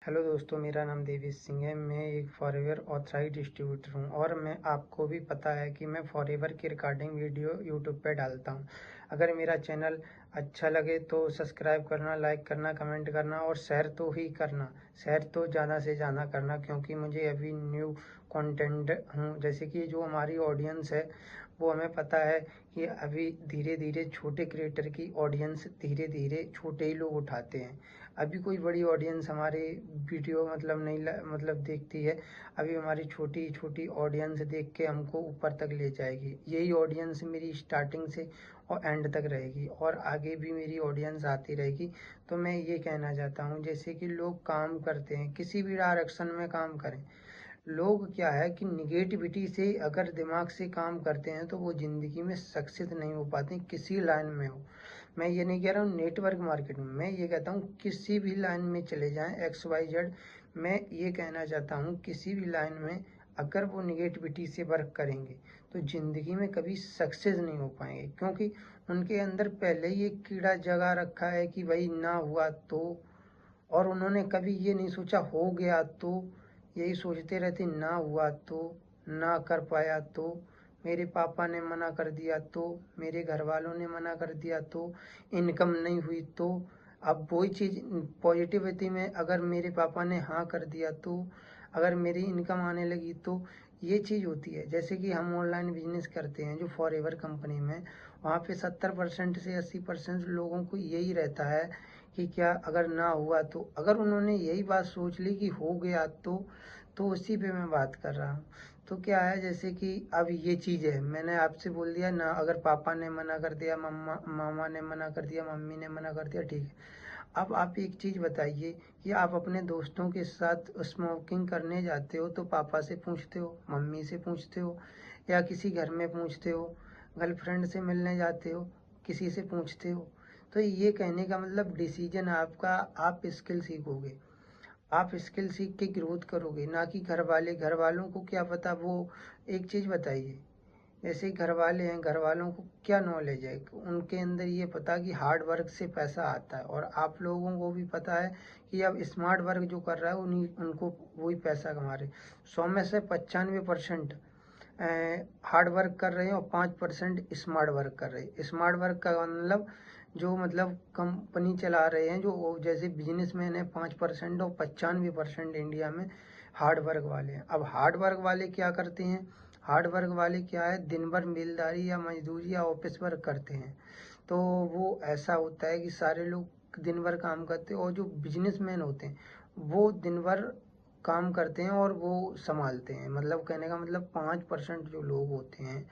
Hello दोस्तों, मेरा नाम देवेश सिंह है। मैं एक फॉरएवर ऑथराइज्ड डिस्ट्रीब्यूटर हूँ और मैं आपको भी पता है कि मैं फॉरएवर की रिकॉर्डिंग वीडियो यूट्यूब पे डालता हूँ। अगर मेरा चैनल अच्छा लगे तो सब्सक्राइब करना, लाइक करना, कमेंट करना और शेयर तो ही करना। शेयर तो ज़्यादा से ज़्यादा करना, क्योंकि मुझे अभी न्यू कंटेंट हूँ। जैसे कि जो हमारी ऑडियंस है वो हमें पता है कि अभी धीरे धीरे छोटे क्रिएटर की ऑडियंस धीरे धीरे छोटे ही लोग उठाते हैं। अभी कोई बड़ी ऑडियंस हमारे वीडियो मतलब देखती है। अभी हमारी छोटी छोटी ऑडियंस देख के हमको ऊपर तक ले जाएगी। यही ऑडियंस मेरी स्टार्टिंग से और एंड तक रहेगी और आगे भी मेरी ऑडियंस आती रहेगी। तो मैं ये कहना चाहता हूँ, जैसे कि लोग काम करते हैं, किसी भी डायरेक्शन में काम करें। लोग क्या है कि निगेटिविटी से अगर दिमाग से काम करते हैं तो वो ज़िंदगी में सक्सेस नहीं हो पाते, किसी लाइन में हो। मैं ये नहीं कह रहा हूँ नेटवर्क मार्केट में, मैं ये कहता हूँ किसी भी लाइन में चले जाएं, XYZ। मैं ये कहना चाहता हूँ किसी भी लाइन में अगर वो निगेटिविटी से वर्क करेंगे तो ज़िंदगी में कभी सक्सेस नहीं हो पाएंगे, क्योंकि उनके अंदर पहले ही एक कीड़ा जगा रखा है कि भाई ना हुआ तो, और उन्होंने कभी ये नहीं सोचा हो गया तो। यही सोचते रहते ना हुआ तो, ना कर पाया तो, मेरे पापा ने मना कर दिया तो, मेरे घर वालों ने मना कर दिया तो, इनकम नहीं हुई तो। अब वही चीज़ पॉजिटिविटी में, अगर मेरे पापा ने हाँ कर दिया तो, अगर मेरी इनकम आने लगी तो, ये चीज़ होती है। जैसे कि हम ऑनलाइन बिजनेस करते हैं जो फॉरएवर कंपनी में, वहाँ पे 70% से 80% लोगों को यही रहता है कि क्या अगर ना हुआ तो। अगर उन्होंने यही बात सोच ली कि हो गया तो उसी पे मैं बात कर रहा हूँ। तो क्या है, जैसे कि अब ये चीज़ है, मैंने आपसे बोल दिया ना, अगर पापा ने मना कर दिया, मामा ने मना कर दिया, मम्मी ने मना कर दिया, ठीक है। अब आप एक चीज़ बताइए कि आप अपने दोस्तों के साथ स्मोकिंग करने जाते हो तो पापा से पूछते हो, मम्मी से पूछते हो, या किसी घर में पूछते हो, गर्लफ्रेंड से मिलने जाते हो, किसी से पूछते हो। तो ये कहने का मतलब डिसीजन आपका, आप स्किल सीखोगे, आप स्किल सीख के ग्रोथ करोगे, ना कि घर वालों को क्या पता वो। एक चीज़ बताइए, जैसे घर वाले हैं, घर वालों को क्या नॉलेज है, उनके अंदर ये पता कि हार्ड वर्क से पैसा आता है, और आप लोगों को भी पता है कि अब स्मार्ट वर्क जो कर रहा है उन्हीं उनको वही पैसा कमा रहे। 100 में से 95% हार्ड वर्क कर रहे हैं और 5% स्मार्ट वर्क कर रहे हैं। स्मार्ट वर्क का मतलब जो मतलब कंपनी चला रहे हैं, जो जैसे बिजनेसमैन है 5%, और 95% इंडिया में हार्ड वर्क वाले हैं। अब हार्ड वर्क वाले क्या करते हैं, हार्ड वर्क वाले क्या है, दिन भर मिलदारी या मजदूरी या ऑफिस वर्क करते हैं। तो वो ऐसा होता है कि सारे लोग दिन भर काम करते हैं, और जो बिजनेसमैन होते हैं वो दिन भर काम करते हैं और वो संभालते हैं। मतलब कहने का मतलब 5% जो लोग होते हैं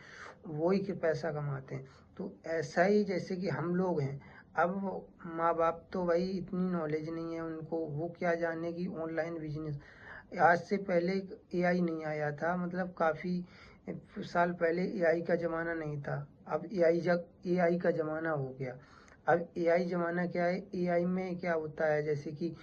वो ही के पैसा कमाते हैं। तो ऐसा ही जैसे कि हम लोग हैं। अब माँ बाप तो भाई इतनी नॉलेज नहीं है उनको, वो क्या जाने कि ऑनलाइन बिजनेस। आज से पहले एआई नहीं आया था, मतलब काफ़ी साल पहले एआई का ज़माना नहीं था। अब एआई का ज़माना हो गया। अब एआई ज़माना क्या है, एआई में क्या होता है, जैसे कि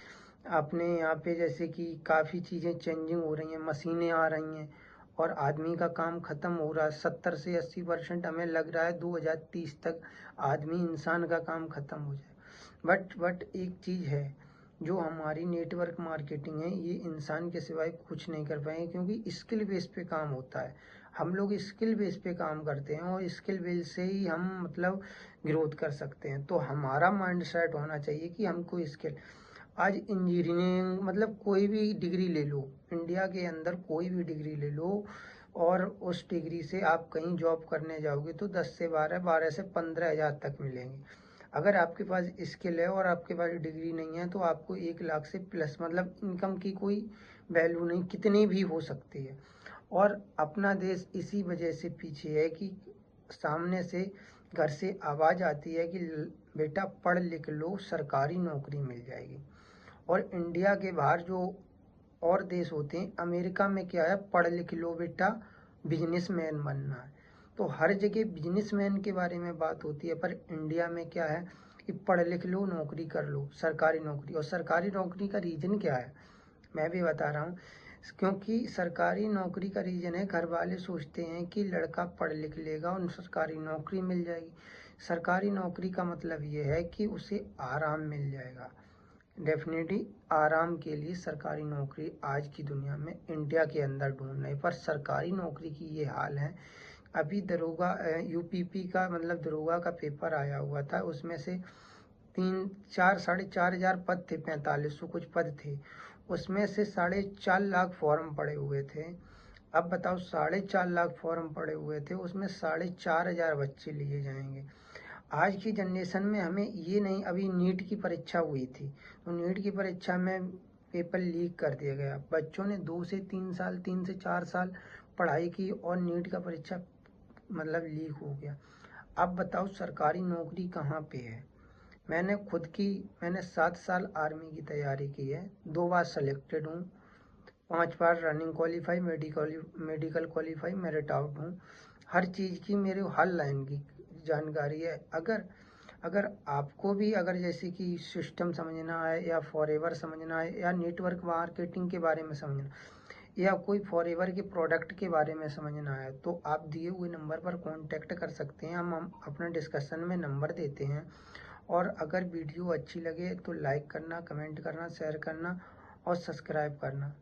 अपने यहाँ पे जैसे कि काफ़ी चीज़ें चेंजिंग हो रही हैं, मशीनें आ रही हैं और आदमी का काम ख़त्म हो रहा है। 70 से 80% हमें लग रहा है 2030 तक आदमी इंसान का काम ख़त्म हो जाए। बट एक चीज़ है, जो हमारी नेटवर्क मार्केटिंग है, ये इंसान के सिवाय कुछ नहीं कर पाएंगे, क्योंकि स्किल बेस पे काम होता है। हम लोग स्किल बेस पे काम करते हैं और स्किल बेस से ही हम मतलब ग्रोथ कर सकते हैं। तो हमारा माइंड सेट होना चाहिए कि हमको स्किल। आज इंजीनियरिंग मतलब कोई भी डिग्री ले लो, इंडिया के अंदर कोई भी डिग्री ले लो, और उस डिग्री से आप कहीं जॉब करने जाओगे तो 10 से 12, 12 से 15 हज़ार तक मिलेंगे। अगर आपके पास स्किल है और आपके पास डिग्री नहीं है तो आपको 1 लाख से प्लस, मतलब इनकम की कोई वैल्यू नहीं, कितनी भी हो सकती है। और अपना देश इसी वजह से पीछे है कि सामने से घर से आवाज़ आती है कि बेटा पढ़ लिख लो, सरकारी नौकरी मिल जाएगी। और इंडिया के बाहर जो और देश होते हैं, अमेरिका में क्या है, पढ़ लिख लो बेटा, बिजनेसमैन बनना है। तो हर जगह बिजनेसमैन के बारे में बात होती है, पर इंडिया में क्या है कि पढ़ लिख लो, नौकरी कर लो, सरकारी नौकरी। और सरकारी नौकरी का रीज़न क्या है, मैं भी बता रहा हूँ। क्योंकि सरकारी नौकरी का रीज़न है, घर वाले सोचते हैं कि लड़का पढ़ लिख लेगा और सरकारी नौकरी मिल जाएगी। सरकारी नौकरी का मतलब ये है कि उसे आराम मिल जाएगा। डेफिनेटली आराम के लिए सरकारी नौकरी आज की दुनिया में इंडिया के अंदर ढूंढने पर सरकारी नौकरी की ये हाल है। अभी दरोगा यूपीपी का मतलब दरोगा का पेपर आया हुआ था, उसमें से 3-4 साढ़े 4 हज़ार पद थे, 4500 कुछ पद थे, उसमें से 4.5 लाख फॉर्म पड़े हुए थे। अब बताओ 4.5 लाख फॉर्म पड़े हुए थे, उसमें 4,500 बच्चे लिए जाएंगे। आज की जनरेशन में हमें ये नहीं, अभी नीट की परीक्षा हुई थी तो नीट की परीक्षा में पेपर लीक कर दिया गया, बच्चों ने 2 से 3 साल 3 से 4 साल पढ़ाई की और नीट का परीक्षा मतलब लीक हो गया। अब बताओ सरकारी नौकरी कहाँ पे है। मैंने 7 साल आर्मी की तैयारी की है, 2 बार सेलेक्टेड हूँ, 5 बार running qualify, medical qualify, merit out हूँ। हर चीज़ की मेरे हर लाइन की जानकारी है। अगर अगर आपको भी अगर जैसे कि सिस्टम समझना है या फॉरएवर समझना है या नेटवर्क मार्केटिंग के बारे में समझना या कोई फॉरएवर के प्रोडक्ट के बारे में समझना है तो आप दिए हुए नंबर पर कांटेक्ट कर सकते हैं। हम अपना डिस्कशन में नंबर देते हैं। और अगर वीडियो अच्छी लगे तो लाइक करना, कमेंट करना, शेयर करना और सब्सक्राइब करना।